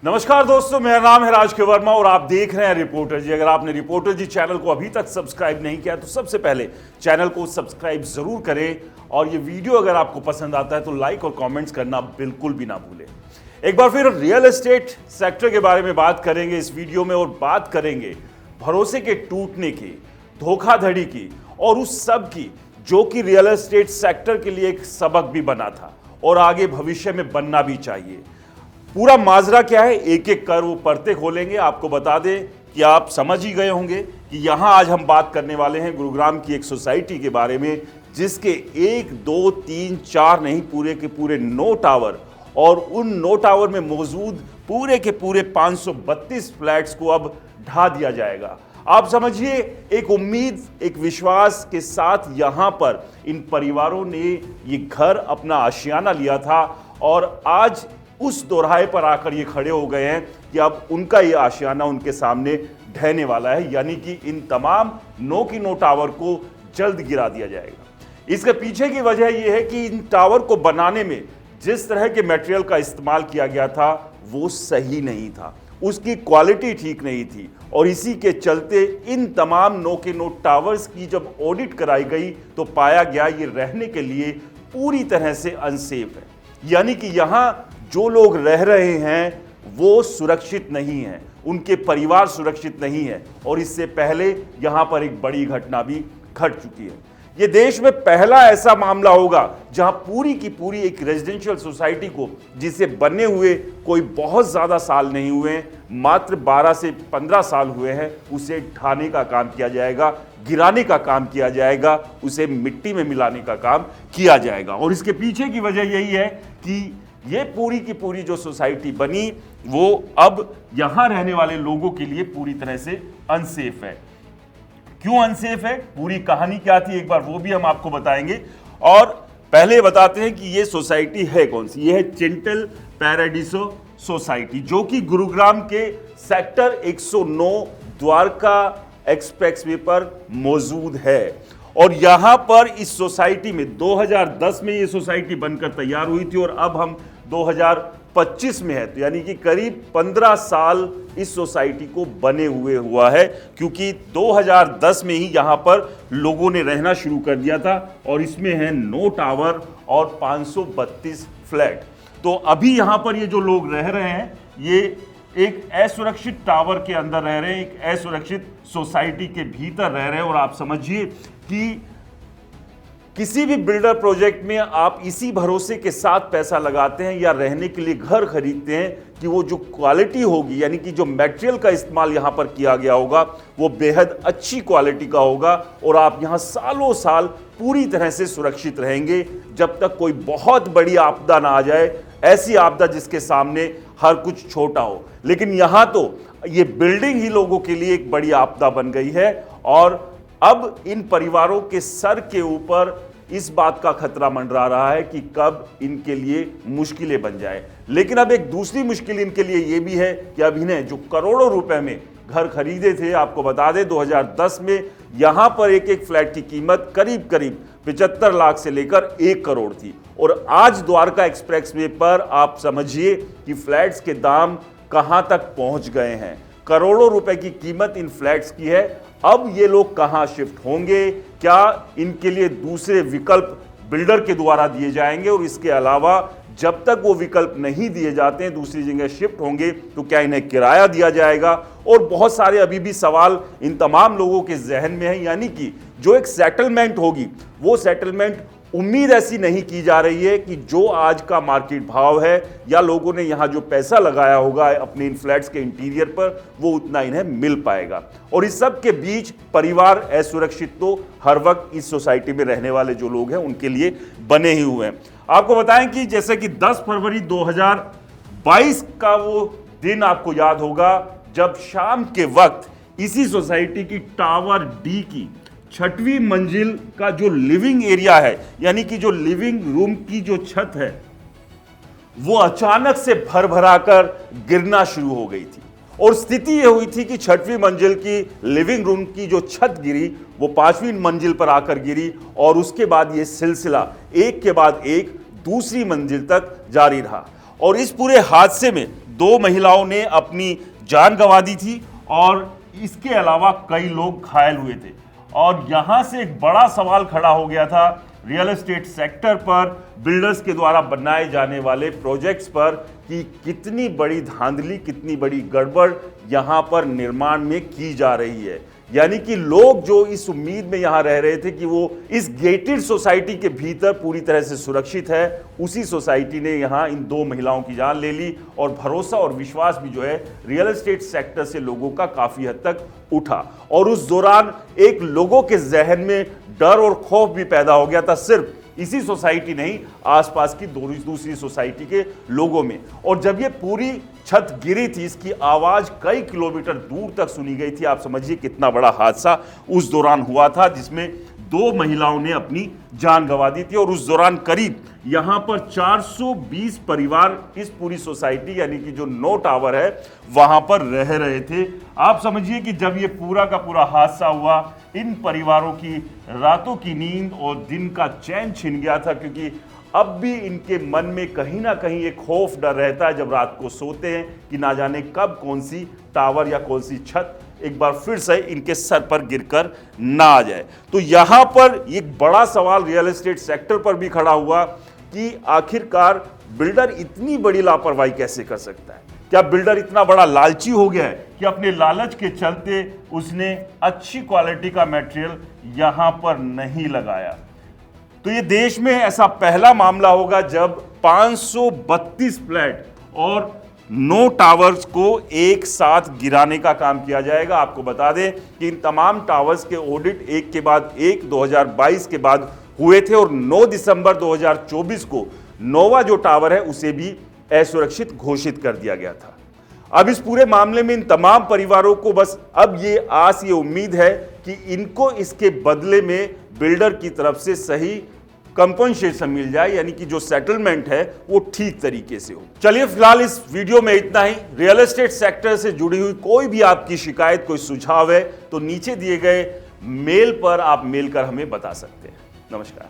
नमस्कार दोस्तों, मेरा नाम है राज के वर्मा और आप देख रहे हैं रिपोर्टर जी। अगर आपने रिपोर्टर जी चैनल को अभी तक सब्सक्राइब नहीं किया तो सबसे पहले चैनल को सब्सक्राइब जरूर करें और ये वीडियो अगर आपको पसंद आता है तो लाइक और कमेंट्स करना बिल्कुल भी ना भूलें। एक बार फिर रियल एस्टेट सेक्टर के बारे में बात करेंगे इस वीडियो में और बात करेंगे भरोसे के टूटने की, धोखाधड़ी की और उस सब की जो कि रियल एस्टेट सेक्टर के लिए एक सबक भी बना था और आगे भविष्य में बनना भी चाहिए। पूरा माजरा क्या है, एक एक कर वो परतें खोलेंगे। आपको बता दें कि आप समझ ही गए होंगे कि यहां आज हम बात करने वाले हैं गुरुग्राम की एक सोसाइटी के बारे में जिसके 1, 2, 3, 4 नहीं पूरे के पूरे 9 टावर और उन 9 टावर में मौजूद पूरे के पूरे 532 फ्लैट्स को अब ढा दिया जाएगा। आप समझिए, एक उम्मीद, एक विश्वास के साथ यहां पर इन परिवारों ने ये घर अपना आशियाना लिया था और आज उस दोराहे पर आकर ये खड़े हो गए हैं कि अब उनका ये आशियाना उनके सामने ढहने वाला है, यानी कि इन तमाम 9 की 9 टावर को जल्द गिरा दिया जाएगा। इसके पीछे की वजह यह है कि इन टावर को बनाने में जिस तरह के मटेरियल का इस्तेमाल किया गया था वो सही नहीं था, उसकी क्वालिटी ठीक नहीं थी और इसी के चलते इन तमाम 9 के 9 टावर्स की जब ऑडिट कराई गई तो पाया गया ये रहने के लिए पूरी तरह से अनसेफ है। यानी कि यहाँ जो लोग रह रहे हैं वो सुरक्षित नहीं हैं, उनके परिवार सुरक्षित नहीं है और इससे पहले यहां पर एक बड़ी घटना भी घट चुकी है। ये देश में पहला ऐसा मामला होगा जहां पूरी की पूरी एक रेजिडेंशियल सोसाइटी को, जिसे बने हुए कोई बहुत ज्यादा साल नहीं हुए हैं, मात्र 12 से 15 साल हुए हैं, उसे ढाने का काम किया जाएगा, गिराने का काम किया जाएगा, उसे मिट्टी में मिलाने का काम किया जाएगा। और इसके पीछे की वजह यही है कि ये पूरी की पूरी जो सोसाइटी बनी वो अब यहां रहने वाले लोगों के लिए पूरी तरह से अनसेफ है। क्यों अनसेफ है, पूरी कहानी क्या थी, एक बार वो भी हम आपको बताएंगे। और पहले बताते हैं कि ये सोसाइटी है कौन सी। ये है चिंटल पैराडीसो सोसाइटी, जो कि गुरुग्राम के सेक्टर 109 द्वारका एक्सप्रेसवे पर मौजूद है। और यहां पर इस सोसाइटी में 2010 में ये सोसाइटी बनकर तैयार हुई थी और अब हम 2025 में है, तो यानी कि करीब 15 साल इस सोसाइटी को बने हुए हुआ है, क्योंकि 2010 में ही यहां पर लोगों ने रहना शुरू कर दिया था और इसमें है 9 टावर और 532 फ्लैट। तो अभी यहां पर ये जो लोग रह रहे हैं ये एक असुरक्षित टावर के अंदर रह रहे हैं, एक असुरक्षित सोसाइटी के भीतर रह रहे हैं। और आप समझिए कि किसी भी बिल्डर प्रोजेक्ट में आप इसी भरोसे के साथ पैसा लगाते हैं या रहने के लिए घर खरीदते हैं कि वो जो क्वालिटी होगी, यानी कि जो मटेरियल का इस्तेमाल यहां पर किया गया होगा वो बेहद अच्छी क्वालिटी का होगा और आप यहां सालों साल पूरी तरह से सुरक्षित रहेंगे जब तक कोई बहुत बड़ी आपदा ना आ जाए, ऐसी आपदा जिसके सामने हर कुछ छोटा हो। लेकिन यहां तो ये बिल्डिंग ही लोगों के लिए एक बड़ी आपदा बन गई है और अब इन परिवारों के सर के ऊपर इस बात का खतरा मंडरा रहा है कि कब इनके लिए मुश्किलें बन जाए। लेकिन अब एक दूसरी मुश्किल इनके लिए यह भी है कि अब इन्हें जो करोड़ों रुपए में घर खरीदे थे, आपको बता दें 2010 में यहां पर एक एक फ्लैट की कीमत करीब करीब 75 लाख से लेकर 1 करोड़ थी और आज द्वारका एक्सप्रेसवे पर आप समझिए कि फ्लैट्स के दाम कहां तक पहुंच गए हैं। करोड़ों रुपए की कीमत इन फ्लैट्स की है। अब ये लोग कहां शिफ्ट होंगे, क्या इनके लिए दूसरे विकल्प बिल्डर के द्वारा दिए जाएंगे और इसके अलावा जब तक वो विकल्प नहीं दिए जाते हैं, दूसरी जगह शिफ्ट होंगे तो क्या इन्हें किराया दिया जाएगा। और बहुत सारे अभी भी सवाल इन तमाम लोगों के जहन में है, यानी कि जो एक सेटलमेंट होगी वो सेटलमेंट उम्मीद ऐसी नहीं की जा रही है कि जो आज का मार्केट भाव है या लोगों ने यहां जो पैसा लगाया होगा अपने इन फ्लैट्स के इंटीरियर पर वो उतना इन्हें मिल पाएगा। और इस सब के बीच परिवार असुरक्षित तो हर वक्त इस सोसाइटी में रहने वाले जो लोग हैं उनके लिए बने ही हुए हैं। आपको बताएं कि जैसे कि 10 फरवरी 2022 का वो दिन आपको याद होगा जब शाम के वक्त इसी सोसाइटी की टावर डी की 6वीं मंजिल का जो लिविंग एरिया है, यानी कि जो लिविंग रूम की जो छत है, वो अचानक से भर भराकर गिरना शुरू हो गई थी। और स्थिति यह हुई थी कि 6वीं मंजिल की लिविंग रूम की जो छत गिरी वो 5वीं मंजिल पर आकर गिरी और उसके बाद ये सिलसिला एक के बाद एक दूसरी मंजिल तक जारी रहा। और इस पूरे हादसे में 2 महिलाओं ने अपनी जान गंवा दी थी और इसके अलावा कई लोग घायल हुए थे। और यहां से एक बड़ा सवाल खड़ा हो गया था रियल एस्टेट सेक्टर पर, बिल्डर्स के द्वारा बनाए जाने वाले प्रोजेक्ट्स पर, कि कितनी बड़ी धांधली, कितनी बड़ी गड़बड़ यहां पर निर्माण में की जा रही है। यानी कि लोग जो इस उम्मीद में यहां रह रहे थे कि वो इस गेटेड सोसाइटी के भीतर पूरी तरह से सुरक्षित है, उसी सोसाइटी ने यहां इन 2 महिलाओं की जान ले ली। और भरोसा और विश्वास भी जो है रियल एस्टेट सेक्टर से लोगों का काफी हद तक उठा। और उस दौरान एक लोगों के जहन में डर और खौफ भी पैदा हो गया था, सिर्फ इसी सोसाइटी नहीं, आसपास की दूसरी सोसाइटी के लोगों में। और जब ये पूरी छत गिरी थी, इसकी आवाज कई किलोमीटर दूर तक सुनी गई थी। आप समझिए कितना बड़ा हादसा उस दौरान हुआ था, जिसमें 2 महिलाओं ने अपनी जान गंवा दी थी। और उस दौरान करीब यहां पर 420 परिवार इस पूरी सोसाइटी यानी कि जो 9 टावर है वहां पर रह रहे थे। आप समझिए कि जब ये पूरा का पूरा हादसा हुआ, इन परिवारों की रातों की नींद और दिन का चैन छिन गया था, क्योंकि अब भी इनके मन में कहीं ना कहीं एक खौफ डर रहता है जब रात को सोते हैं कि ना जाने कब कौन सी टावर या कौन सी छत एक बार फिर से इनके सर पर गिरकर ना आ जाए। तो यहां पर एक बड़ा सवाल रियल एस्टेट सेक्टर पर भी खड़ा हुआ कि आखिरकार बिल्डर इतनी बड़ी लापरवाही कैसे कर सकता है। क्या बिल्डर इतना बड़ा लालची हो गया है कि अपने लालच के चलते उसने अच्छी क्वालिटी का मटेरियल यहां पर नहीं लगाया। तो ये देश में ऐसा पहला मामला होगा जब 532 फ्लैट और 9 टावर्स को एक साथ गिराने का काम किया जाएगा। आपको बता दें कि इन तमाम टावर्स के ऑडिट एक के बाद एक 2022 के बाद हुए थे और 9 दिसंबर 2024 को नोवा जो टावर है उसे भी असुरक्षित घोषित कर दिया गया था। अब इस पूरे मामले में इन तमाम परिवारों को बस अब ये आस, ये उम्मीद है कि इनको इसके बदले में बिल्डर की तरफ से सही कंपनसेशन मिल जाए, यानी कि जो सेटलमेंट है वो ठीक तरीके से हो। चलिए फिलहाल इस वीडियो में इतना ही। रियल एस्टेट सेक्टर से जुड़ी हुई कोई भी आपकी शिकायत, कोई सुझाव है तो नीचे दिए गए मेल पर आप मेल कर हमें बता सकते हैं। नमस्कार।